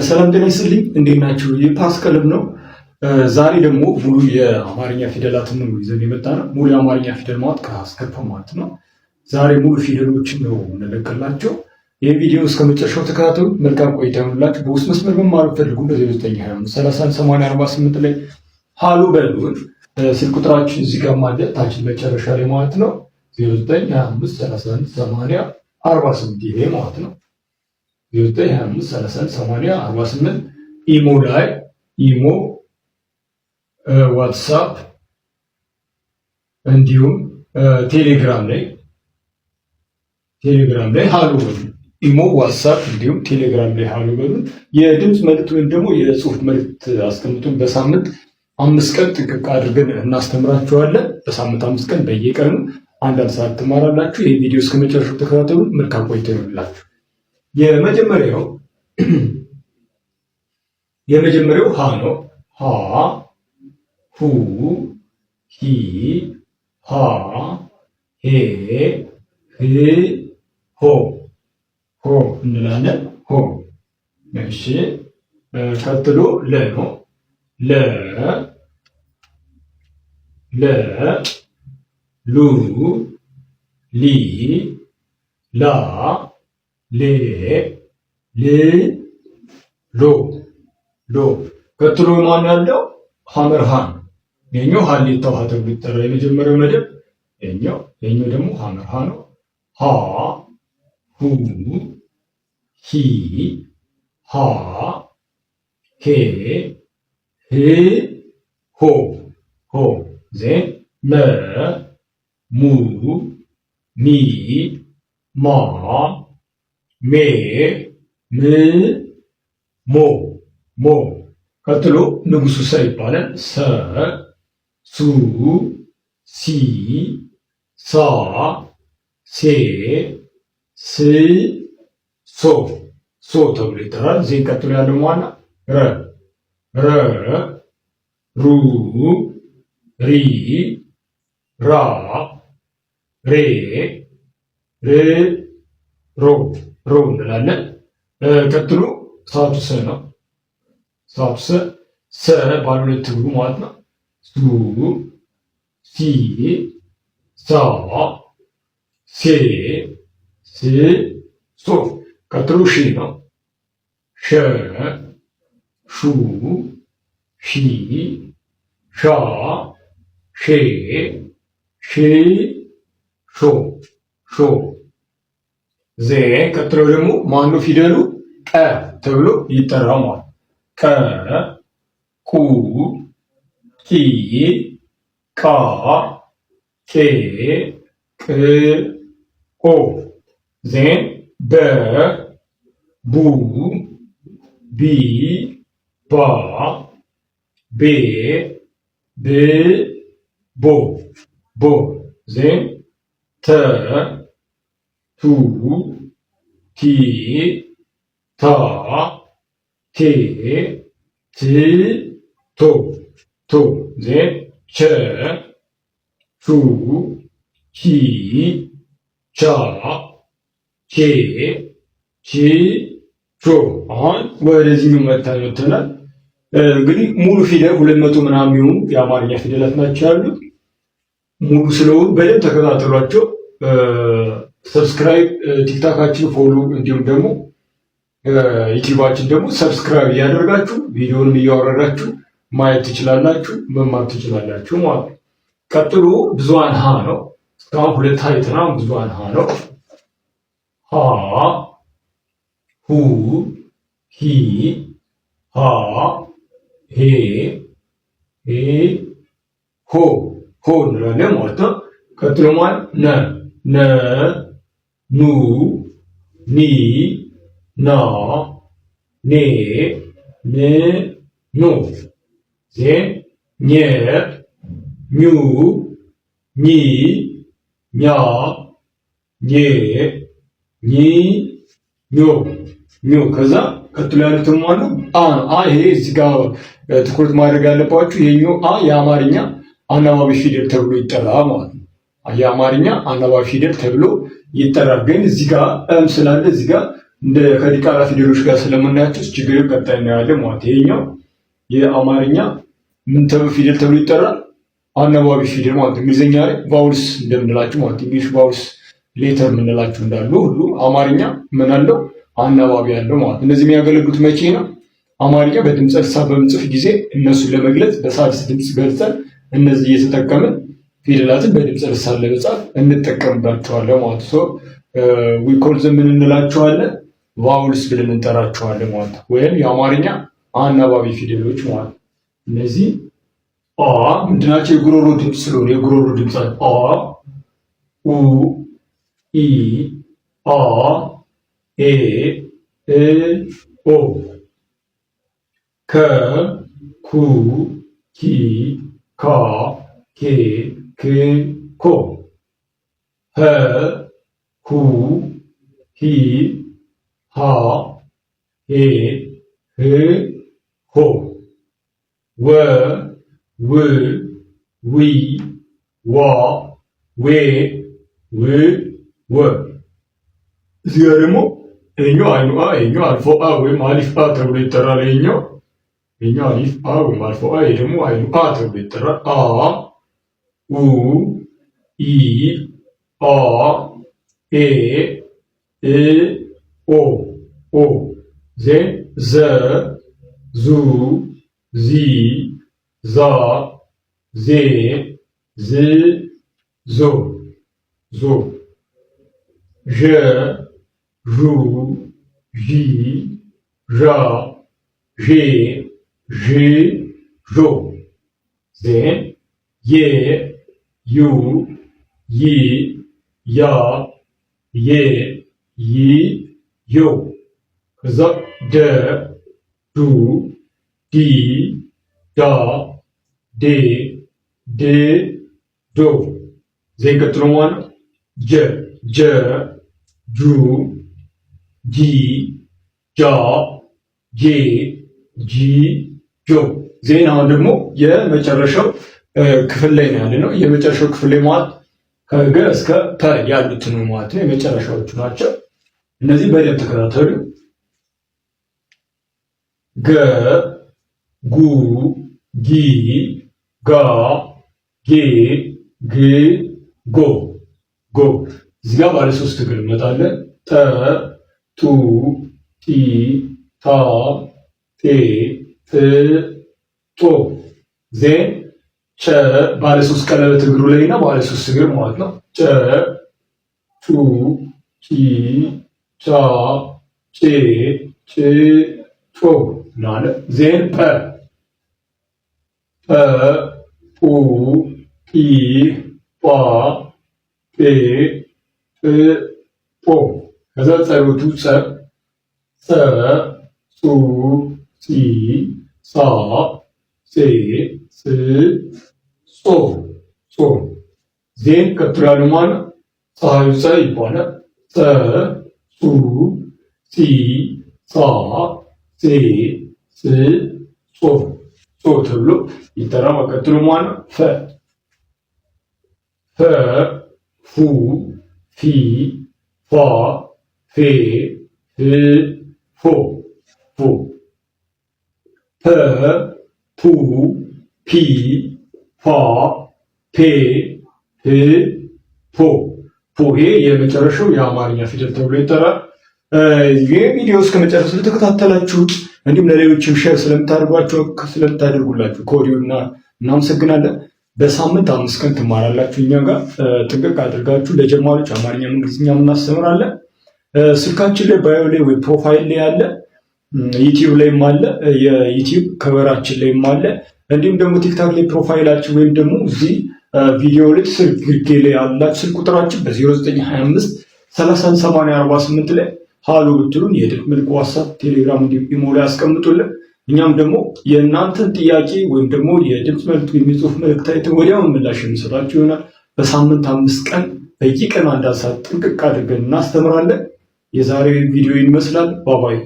ሰላም ጤና ይስጥልኝ። እንዴት ናችሁ? ይህ ፓስከልም ነው። ዛሬ ደግሞ ሙሉ የአማርኛ ፊደላትን ነው ይዘን የመጣ ነው። ሙሉ የአማርኛ ፊደል ማለት ከአስከፈ ማለት ነው። ዛሬ ሙሉ ፊደሎችን ነው እንለቅላቸው። ይህ ቪዲዮ እስከ መጨረሻው ተከታተሉ። መልካም ቆይታ ይሁንላችሁ። በውስጥ መስመር መማር ፈልጉ በ0925308048 ላይ ሀሎ በሉን። ስልክ ቁጥራችን እዚህ ጋር ማለት ታችን መጨረሻ ላይ ማለት ነው 0925318048 ይሄ ማለት ነው 0925318048 ኢሞ ላይ ኢሞ ዋትሳፕ እንዲሁም ቴሌግራም ላይ ሀሎ በሉን። ኢሞ ዋትሳፕ እንዲሁም ቴሌግራም ላይ ሀሎ በሉን። የድምፅ መልእክት ወይም ደግሞ የጽሁፍ መልእክት አስቀምጡን። በሳምንት 5 ቀን ጥንቅቅ አድርገን እናስተምራችኋለን። በሳምንት 5 ቀን በየቀኑ አንዳንድ ሰዓት ትማራላችሁ። ይህ ቪዲዮ እስከ መጨረሻው ተከታተሉ። መልካም ቆይታ ይሁንላችሁ። የመጀመሪያው ሀ ነው። ሀ ሁ ሂ ሃ ሄ ህ ሆ ሆ እንላለን። ሆ። እሺ፣ ቀጥሎ ለ ነው። ለ ሉ ሊ ላ ሌ ል ሎ ሎ። ቀጥሎ ማን ያለው? ሐመርሃን። የኛው ሀሌታ ውሃ ተብሎ ይጠራል። የመጀመሪያው መደብ የኛው ደግሞ ሐመርሃ ነው። ሀ ሁ ሂ ሃ ሄ ህ ሆ ሆ። ዜን መ ሙ ሚ ማ ሜ ም ሞ ሞ። ቀጥሎ ንጉሱ ሰ ይባላል። ሰ ሱ ሲ ሳ ሴ ስ ሶ ሶ ተብሎ ይጠራል። ዜን ቀጥሎ ያለው ዋና ረ ሩ ሪ ራ ሬ ር ሮ ሮ እንላለን። ቀጥሎ ሰዓቱ ሰ ነው። ሰዓቱ ሰ ባለ ሁለት እግሩ ማለት ነው። ሱ ሲ ሳ ሴ ስ ሶ። ቀጥሎ ሺ ነው። ሸ ሹ ሺ ሻ ሼ ሺ ሾ ሾ። ዜን ቀጥሎ ደግሞ ማነው ፊደሉ? ቀ ተብሎ ይጠራል ማለት ቀ ቁ ቂ ቃ ቄ ቅ ኦ። ዜን በ ቡ ቢ ባ ቤ ብ ቦ ቦ። ዜን ተ ቱ ቲ ታ ቴ ት ቶ ቶ። ዜን ቸ ቹ ቺ ቻ ቼ ቺ ቾ። አሁን ወደዚህ መተናል። እንግዲህ ሙሉ ፊደል 200 ምናምን የሚሆኑ የአማርኛ ፊደላት ናቸው ያሉት። ሙሉ ስለሆኑ በደንብ ተከታተሏቸው። ሰብስክራይብ፣ ቲክታካችን ፎሎ፣ እንዲሁም ደግሞ ዩቲዩባችን ደግሞ ሰብስክራይብ እያደረጋችሁ ቪዲዮንም እያወረዳችሁ ማየት ትችላላችሁ፣ መማር ትችላላችሁ ማለት ነው። ቀጥሎ ብዙሃን ሀ ነው። እስካሁን 2 አይተናል። ብዙሃን ሀ ነው። ሀ ሁ ሂ ሃ ሄ ሄ ሆ ሆ እንላለን ማለት ነው። ቀጥሎ ማለት ነ ኑ ኒ ና ኔ ን ኖ። ዜን ኘ ኙ ኚ ኛ ኜ ኚ ኞ ኞ። ከዛ ቀጥሎ ያሉትን ማለት አ ነው። አ ይሄ እዚህ ጋር ትኩረት ማድረግ ያለባችሁ ይሄኛው አ የአማርኛ አናባቢ ፊደል ተብሎ ይጠራል ማለት ነው። የአማርኛ አናባቢ ፊደል ተብሎ ይጠራል። ግን እዚህ ጋር እም ስላለ እዚህ ጋር ከዲቃላ ፊደሎች ጋር ስለምናያቸው ችግር ቀጣይ እናያለን ማለት። ይሄኛው የአማርኛ ምን ፊደል ተብሎ ይጠራል? አናባቢ ፊደል ማለት። እንግሊዝኛ ላይ ቫውልስ እንደምንላቸው ማለት እንግሊሽ ቫውልስ ሌተር የምንላቸው እንዳሉ ሁሉ አማርኛ ምን አለው? አናባቢ ያለው ማለት። እነዚህ የሚያገለግሉት መቼ ነው? አማርኛ በድምፀ እርሳ በምንጽፍ ጊዜ እነሱን ለመግለጽ በሳድስ ድምፅ ገልጸን እነዚህ እየተጠቀምን ፊደላትን በድምፀ እርሳ ለመጻፍ እንጠቀምባቸዋለን ማለት ነው። ዊኮልዝ ምን እንላቸዋለን? ቫውልስ ብለን እንጠራቸዋለን ማለት ነው። ወይም የአማርኛ አናባቢ ፊደሎች ማለት ነው። እነዚህ ምንድናቸው? የጉሮሮ ድምፅ ስለሆነ የጉሮሮ ድምፅ ኡ፣ ኢ፣ አ፣ ኤ፣ እ፣ ኦ፣ ከ፣ ኩ፣ ኪ፣ ካ፣ ኬ፣ ክ፣ ኮ፣ ሀ፣ ሁ፣ ሂ፣ ሃ፣ ሄ፣ ህ፣ ሆ፣ ወ፣ ው፣ ዊ፣ ዋ፣ ዌ፣ ው፣ ወ። እዚህ ጋር ደግሞ ይሄኛው አይኑ አ፣ ይሄኛው አልፎ አ ወይም አሊፍ አ ተብሎ ይጠራል። ይሄኛው አሊፍ አ ወይም አልፎ አ፣ ይሄ ደግሞ አይኑ አ ተብሎ ይጠራል። አ፣ ኡ፣ ኢ፣ አ፣ ኤ፣ እ፣ ኦ፣ ኦ፣ ዘ፣ ዙ፣ ዚ፣ ዛ፣ ዜ፣ ዝ፣ ዞ፣ ዞ፣ ዠ፣ ዡ፣ ዢ፣ ዣ፣ ዤ፣ ዥ፣ ዦ፣ ዜን የ፣ ዩ፣ ይ፣ ያ፣ የ፣ ይ፣ ዮ። ከዛ ደ፣ ዱ፣ ዲ፣ ዳ፣ ዴ፣ ድ፣ ዶ። ዜን ቀጥሎ ማለት ጀ፣ ጁ፣ ጂ፣ ጃ፣ ጄ፣ ጂ፣ ጆ። ዜን አሁን ደግሞ የመጨረሻው ክፍል ላይ ነው ያለነው። የመጨረሻው ክፍል ላይ ማለት ከገ እስከ ፐ ያሉትን ማለት ነው የመጨረሻዎቹ ናቸው። እነዚህ በደንብ ተከታተሉ። ገ፣ ጉ፣ ጊ፣ ጋ፣ ጌ፣ ግ፣ ጎ፣ ጎ። እዚህ ጋር ባለ ሶስት እግር እንመጣለን። ጠ፣ ጡ፣ ጢ፣ ታ፣ ጤ፣ ጥ፣ ጦ። ዜን ጨ ባለ ሶስት ቀለበት እግሩ ላይ እና ባለ ሶስት እግር ማለት ነው። ጨ፣ ጩ፣ ጪ፣ ጫ፣ ጬ፣ ጭ፣ ጮ ናለ። ዜን ፐ፣ ጰ፣ ጱ፣ ጲ፣ ጳ፣ ጴ፣ ጵ፣ ጶ። ከዛ ጸሎቱ ጸ፣ ጸ፣ ጹ፣ ጺ፣ ጻ፣ ጼ፣ ጽ፣ ጾ፣ ጾ። ዜን ቀጥሎ ያለው ማለት ፀሐዩ ፀ ይባላል። ጸ፣ ጹ፣ ጺ፣ ጻ፣ ጼ፣ ጽ፣ ጾ፣ ጾ ተብሎ ይጠራል። ቀጥሎ ማለት ፈ፣ ፈ፣ ፉ፣ ፊ፣ ፋ፣ ፌ፣ ፍ፣ ፎ፣ ፎ። ፐ፣ ፑ፣ ፒ፣ ፋ፣ ፔ፣ ፍ፣ ፖ። ይሄ የመጨረሻው የአማርኛ ፊደል ተብሎ ይጠራል። ይህ ቪዲዮ እስከ መጨረሻ ስለተከታተላችሁት እንዲሁም ለሌሎችም ሼር ስለምታደርጉላችሁ ከወዲሁ እናመሰግናለን። በሳምንት 5 ቀን ትማራላችሁ እኛ ጋር ጥንቅቅ አድርጋችሁ። ለጀማሪዎች አማርኛም እንግሊዝኛም እናስተምራለን። ስልካችን ላይ ባዮ ላይ ወይ ፕሮፋይል ላይ አለ፣ ዩቲዩብ ላይም አለ፣ የዩቲዩብ ከቨራችን ላይም አለ። እንዲሁም ደግሞ ቲክታክ ላይ ፕሮፋይላችን ወይም ደግሞ እዚህ ቪዲዮ ላይ ስልክ ግርጌ ላይ ያላችሁ ስልክ ቁጥራችን በ0925 308048 ላይ ሃሎ ብትሉን የድምፅ መልክ ዋትስአፕ፣ ቴሌግራም እንዲሁም ኢሞ ላይ ያስቀምጡልን። እኛም ደግሞ የእናንተን ጥያቄ ወይም ደግሞ የድምፅ መልዕክት የሚጽሁፍ መልዕክት አይተን ወዲያው ምላሽ የምንሰጣችሁ ይሆናል። በሳምንት 5 ቀን በየቀኑ 1 ሰዓት ጥንቅቅ አድርገን እናስተምራለን። የዛሬው ቪዲዮ ይመስላል። ባባይ